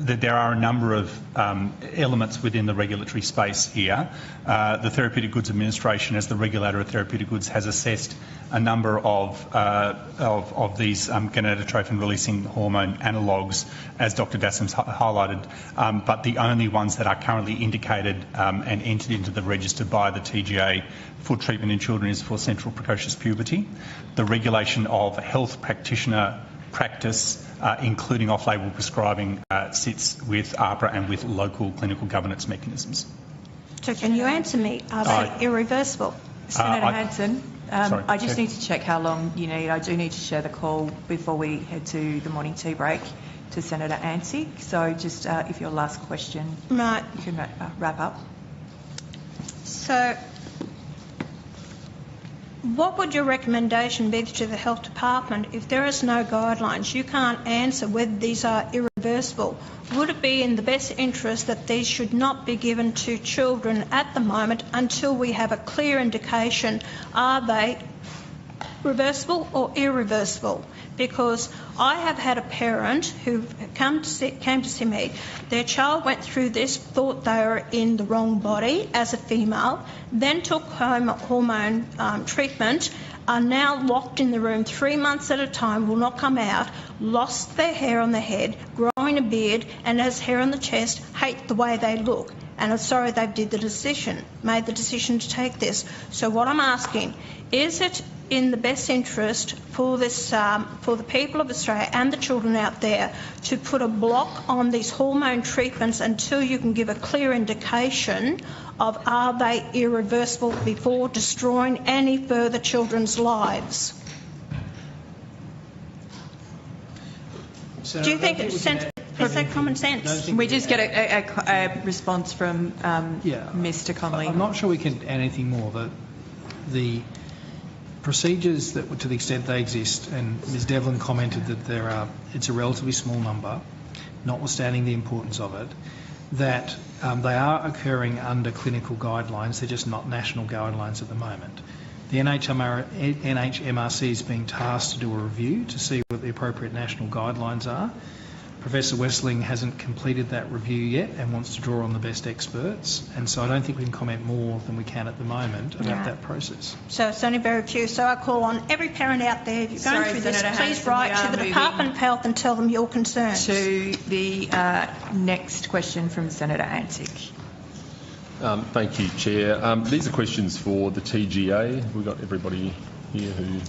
that there are a number of elements within the regulatory space here. The Therapeutic Goods Administration, as the regulator of therapeutic goods, has assessed a number of these gonadotrophin-releasing hormone analogues, as Dr. Dassam's highlighted, but the only ones that are currently indicated and entered into the register by the TGA for treatment in children is for central precocious puberty. The regulation of health practitioner practice, including off-label prescribing, sits with AHPRA and with local clinical governance mechanisms. So can you answer me? Are they irreversible? Senator Hanson, I just Chair. need to check how long you need. I do need to share the call before we head to the morning tea break to Senator Ansik. So just if your last question, Right. you can wrap up. So what would your recommendation be to the Health Department if there is no guidelines? You can't answer whether these are irreversible. Would it be in the best interest that these should not be given to children at the moment until we have a clear indication, are they reversible or irreversible? Because I have had a parent who came to see me. Their child went through this, thought they were in the wrong body as a female, then took hormone treatment, are now locked in the room 3 months at a time, will not come out, lost their hair on their head, growing a beard and has hair on the chest, hate the way they look. And I'm sorry they made the decision to take this. So what I'm asking, is it in the best interest for this, for the people of Australia and the children out there to put a block on these hormone treatments until you can give a clear indication of are they irreversible before destroying any further children's lives? Do you think it's common sense? We just get a response from Mr. Connolly. I'm not sure we can add anything more. The procedures that, to the extent they exist, and Ms. Devlin commented that it's a relatively small number, notwithstanding the importance of it, that they are occurring under clinical guidelines. They're just not national guidelines at the moment. The NHMRC is being tasked to do a review to see what the appropriate national guidelines are. Professor Wessling hasn't completed that review yet and wants to draw on the best experts, and so I don't think we can comment more than we can at the moment about that process. So it's only very few. So I call on every parent out there, if you're going through this, Senator please Hanson, write to the Department of Health and tell them your concerns. To the next question from Senator Ansik. Thank you, Chair. These are questions for the TGA. We've got everybody here who...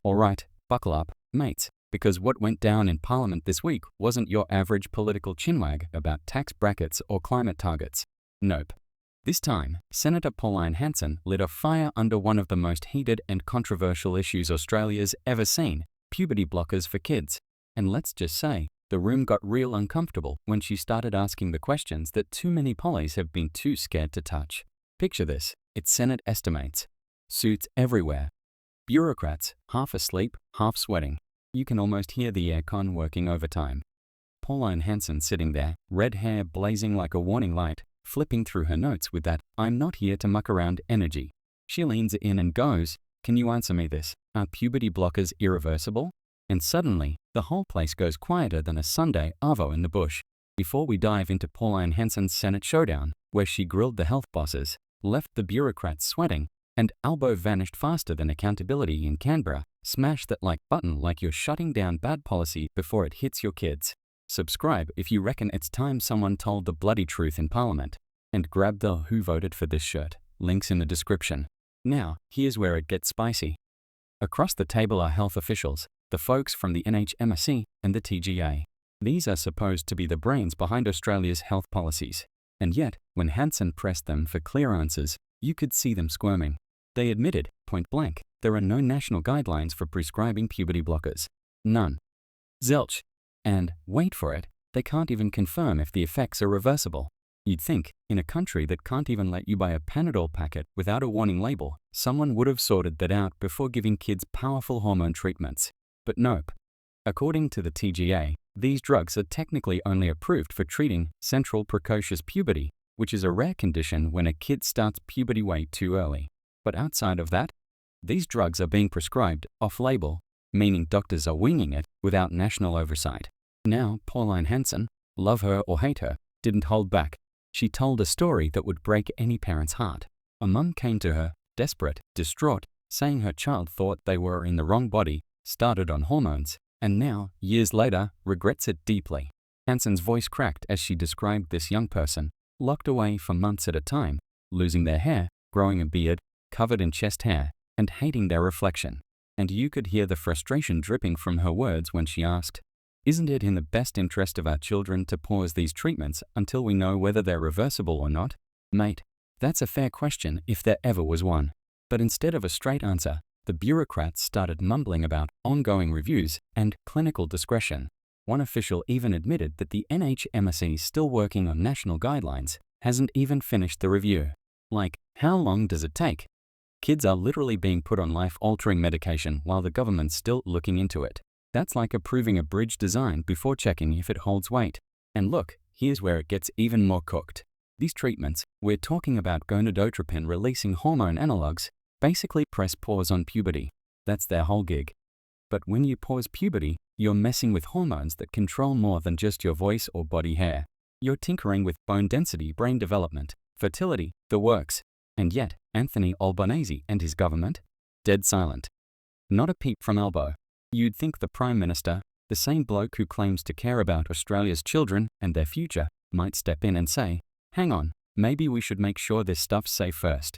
All right, buckle up, mates, because what went down in Parliament this week wasn't your average political chinwag about tax brackets or climate targets. Nope. This time, Senator Pauline Hanson lit a fire under one of the most heated and controversial issues Australia's ever seen, puberty blockers for kids. And let's just say, the room got real uncomfortable when she started asking the questions that too many pollies have been too scared to touch. Picture this, it's Senate estimates. Suits everywhere. Bureaucrats, half asleep, half sweating. You can almost hear the aircon working overtime. Pauline Hanson sitting there, red hair blazing like a warning light, flipping through her notes with that "I'm not here to muck around" energy. She leans in and goes, "Can you answer me this? Are puberty blockers irreversible?" And suddenly, the whole place goes quieter than a Sunday arvo in the bush. Before we dive into Pauline Hanson's Senate showdown, where she grilled the health bosses, left the bureaucrats sweating, and Albo vanished faster than accountability in Canberra, smash that like button like you're shutting down bad policy before it hits your kids. Subscribe if you reckon it's time someone told the bloody truth in Parliament. And grab the "Who Voted for This" shirt. Links in the description. Now, here's where it gets spicy. Across the table are health officials, the folks from the NHMRC and the TGA. These are supposed to be the brains behind Australia's health policies. And yet, when Hanson pressed them for clear answers, you could see them squirming. They admitted, point blank, there are no national guidelines for prescribing puberty blockers. None. Zilch. And, wait for it, they can't even confirm if the effects are reversible. You'd think, in a country that can't even let you buy a Panadol packet without a warning label, someone would have sorted that out before giving kids powerful hormone treatments. But nope. According to the TGA, these drugs are technically only approved for treating central precocious puberty, which is a rare condition when a kid starts puberty way too early. But outside of that, these drugs are being prescribed off-label, meaning doctors are winging it without national oversight. Now, Pauline Hanson, love her or hate her, didn't hold back. She told a story that would break any parent's heart. A mum came to her, desperate, distraught, saying her child thought they were in the wrong body, started on hormones, and now, years later, regrets it deeply. Hansen's voice cracked as she described this young person, locked away for months at a time, losing their hair, growing a beard, covered in chest hair, and hating their reflection. And you could hear the frustration dripping from her words when she asked, "Isn't it in the best interest of our children to pause these treatments until we know whether they're reversible or not?" Mate, that's a fair question if there ever was one. But instead of a straight answer, the bureaucrats started mumbling about ongoing reviews and clinical discretion. One official even admitted that the NHMRC, still working on national guidelines, hasn't even finished the review. Like, how long does it take? Kids are literally being put on life-altering medication while the government's still looking into it. That's like approving a bridge design before checking if it holds weight. And look, here's where it gets even more cooked. These treatments, we're talking about gonadotropin releasing hormone analogues, basically press pause on puberty. That's their whole gig. But when you pause puberty, you're messing with hormones that control more than just your voice or body hair. You're tinkering with bone density, brain development, fertility, the works. And yet, Anthony Albanese and his government? Dead silent. Not a peep from Albo. You'd think the Prime Minister, the same bloke who claims to care about Australia's children and their future, might step in and say, "Hang on, maybe we should make sure this stuff's safe first."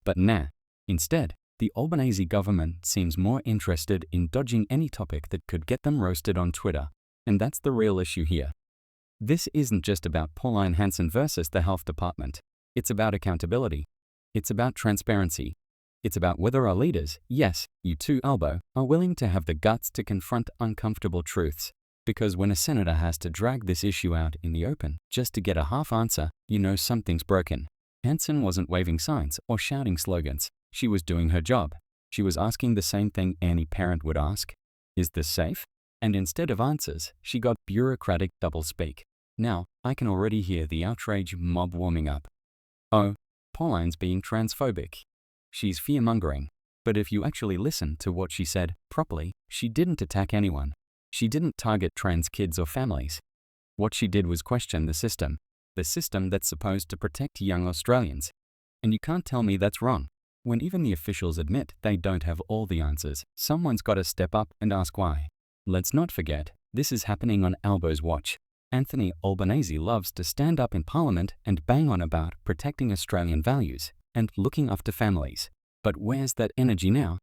But nah. Instead, the Albanese government seems more interested in dodging any topic that could get them roasted on Twitter. And that's the real issue here. This isn't just about Pauline Hanson versus the health department. It's about accountability. It's about transparency. It's about whether our leaders, yes, you too, Albo, are willing to have the guts to confront uncomfortable truths. Because when a senator has to drag this issue out in the open just to get a half answer, you know something's broken. Hansen wasn't waving signs or shouting slogans. She was doing her job. She was asking the same thing any parent would ask. Is this safe? And instead of answers, she got bureaucratic doublespeak. Now, I can already hear the outrage mob warming up. Oh, Pauline's being transphobic. She's fear-mongering. But if you actually listen to what she said properly, she didn't attack anyone. She didn't target trans kids or families. What she did was question the system that's supposed to protect young Australians. And you can't tell me that's wrong. When even the officials admit they don't have all the answers, someone's got to step up and ask why. Let's not forget, this is happening on Albo's watch. Anthony Albanese loves to stand up in Parliament and bang on about protecting Australian values and looking after families. But where's that energy now?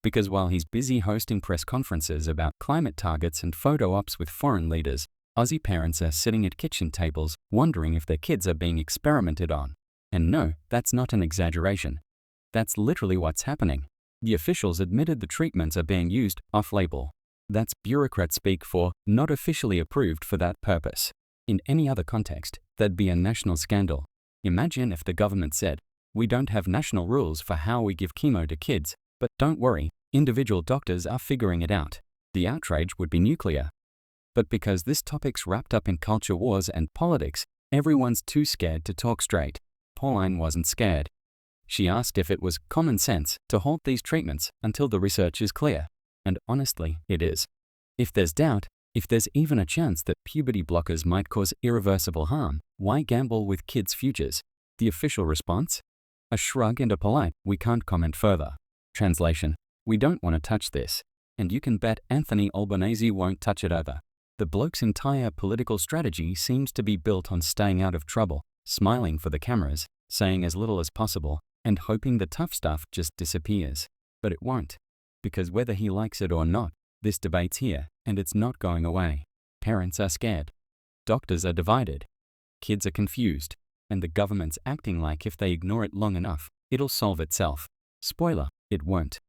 Because while he's busy hosting press conferences about climate targets and photo ops with foreign leaders, Aussie parents are sitting at kitchen tables wondering if their kids are being experimented on. And no, that's not an exaggeration. That's literally what's happening. The officials admitted the treatments are being used off-label. That's bureaucrat speak for not officially approved for that purpose. In any other context, that'd be a national scandal. Imagine if the government said, "We don't have national rules for how we give chemo to kids, but don't worry, individual doctors are figuring it out." The outrage would be nuclear. But because this topic's wrapped up in culture wars and politics, everyone's too scared to talk straight. Pauline wasn't scared. She asked if it was common sense to halt these treatments until the research is clear. And honestly, it is. If there's doubt, if there's even a chance that puberty blockers might cause irreversible harm, why gamble with kids' futures? The official response? A shrug and a polite, "We can't comment further." Translation: we don't want to touch this. And you can bet Anthony Albanese won't touch it either. The bloke's entire political strategy seems to be built on staying out of trouble, smiling for the cameras, saying as little as possible, and hoping the tough stuff just disappears. But it won't. Because whether he likes it or not, this debate's here, and it's not going away. Parents are scared. Doctors are divided. Kids are confused. And the government's acting like if they ignore it long enough, it'll solve itself. Spoiler, it won't.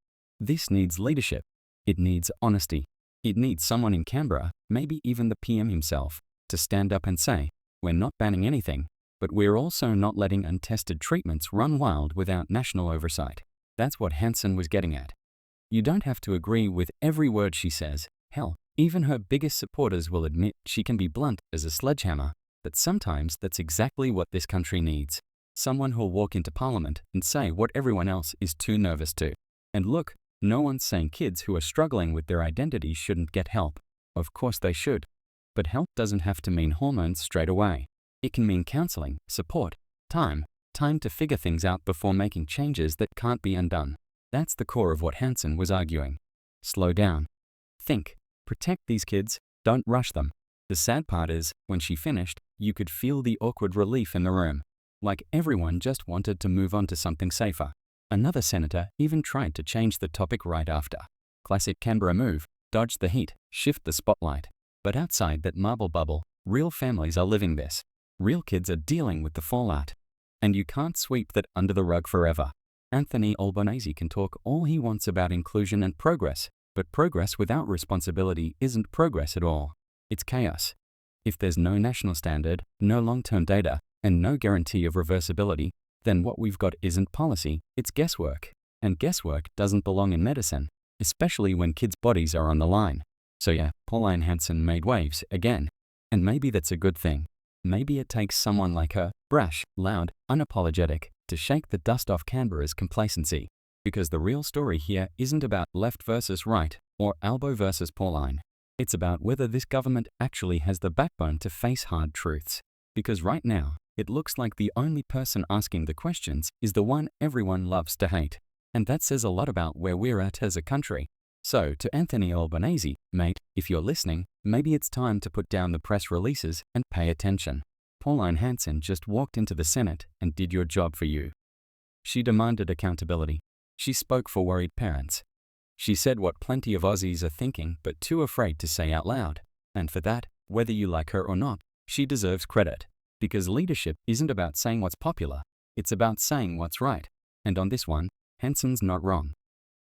This needs leadership. It needs honesty. It needs someone in Canberra, maybe even the PM himself, to stand up and say, "We're not banning anything, but we're also not letting untested treatments run wild without national oversight." That's what Hansen was getting at. You don't have to agree with every word she says. Hell, even her biggest supporters will admit she can be blunt as a sledgehammer, but sometimes that's exactly what this country needs. Someone who'll walk into Parliament and say what everyone else is too nervous to. And look, no one's saying kids who are struggling with their identity shouldn't get help. Of course they should. But health doesn't have to mean hormones straight away. It can mean counseling, support, time to figure things out before making changes that can't be undone. That's the core of what Hansen was arguing. Slow down. Think. Protect these kids. Don't rush them. The sad part is, when she finished, you could feel the awkward relief in the room. Like everyone just wanted to move on to something safer. Another senator even tried to change the topic right after. Classic Canberra move. Dodge the heat, shift the spotlight. But outside that marble bubble, real families are living this. Real kids are dealing with the fallout. And you can't sweep that under the rug forever. Anthony Albanese can talk all he wants about inclusion and progress, but progress without responsibility isn't progress at all. It's chaos. If there's no national standard, no long-term data, and no guarantee of reversibility, then what we've got isn't policy, it's guesswork. And guesswork doesn't belong in medicine, especially when kids' bodies are on the line. So yeah, Pauline Hanson made waves again. And maybe that's a good thing. Maybe it takes someone like her, brash, loud, unapologetic, to shake the dust off Canberra's complacency. Because the real story here isn't about left versus right, or Albo versus Pauline. It's about whether this government actually has the backbone to face hard truths. Because right now, it looks like the only person asking the questions is the one everyone loves to hate. And that says a lot about where we're at as a country. So, to Anthony Albanese, mate, if you're listening, maybe it's time to put down the press releases and pay attention. Pauline Hanson just walked into the Senate and did your job for you. She demanded accountability. She spoke for worried parents. She said what plenty of Aussies are thinking but too afraid to say out loud. And for that, whether you like her or not, she deserves credit. Because leadership isn't about saying what's popular, it's about saying what's right. And on this one, Hanson's not wrong.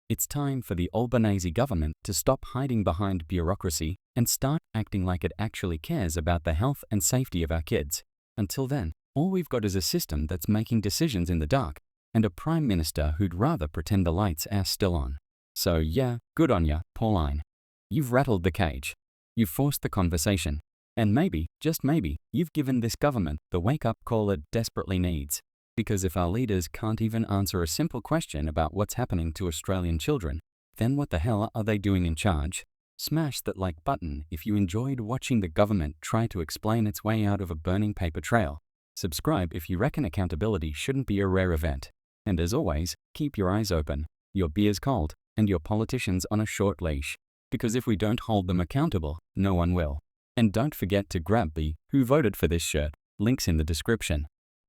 It's time for the Albanese government to stop hiding behind bureaucracy and start acting like it actually cares about the health and safety of our kids. Until then, all we've got is a system that's making decisions in the dark and a prime minister who'd rather pretend the lights are still on. So yeah, good on ya, Pauline. You've rattled the cage. You've forced the conversation. And maybe, just maybe, you've given this government the wake-up call it desperately needs. Because if our leaders can't even answer a simple question about what's happening to Australian children, then what the hell are they doing in charge? Smash that like button if you enjoyed watching the government try to explain its way out of a burning paper trail. Subscribe if you reckon accountability shouldn't be a rare event. And as always, keep your eyes open, your beers cold, and your politicians on a short leash. Because if we don't hold them accountable, no one will. And don't forget to grab the Who Voted for This shirt, links in the description.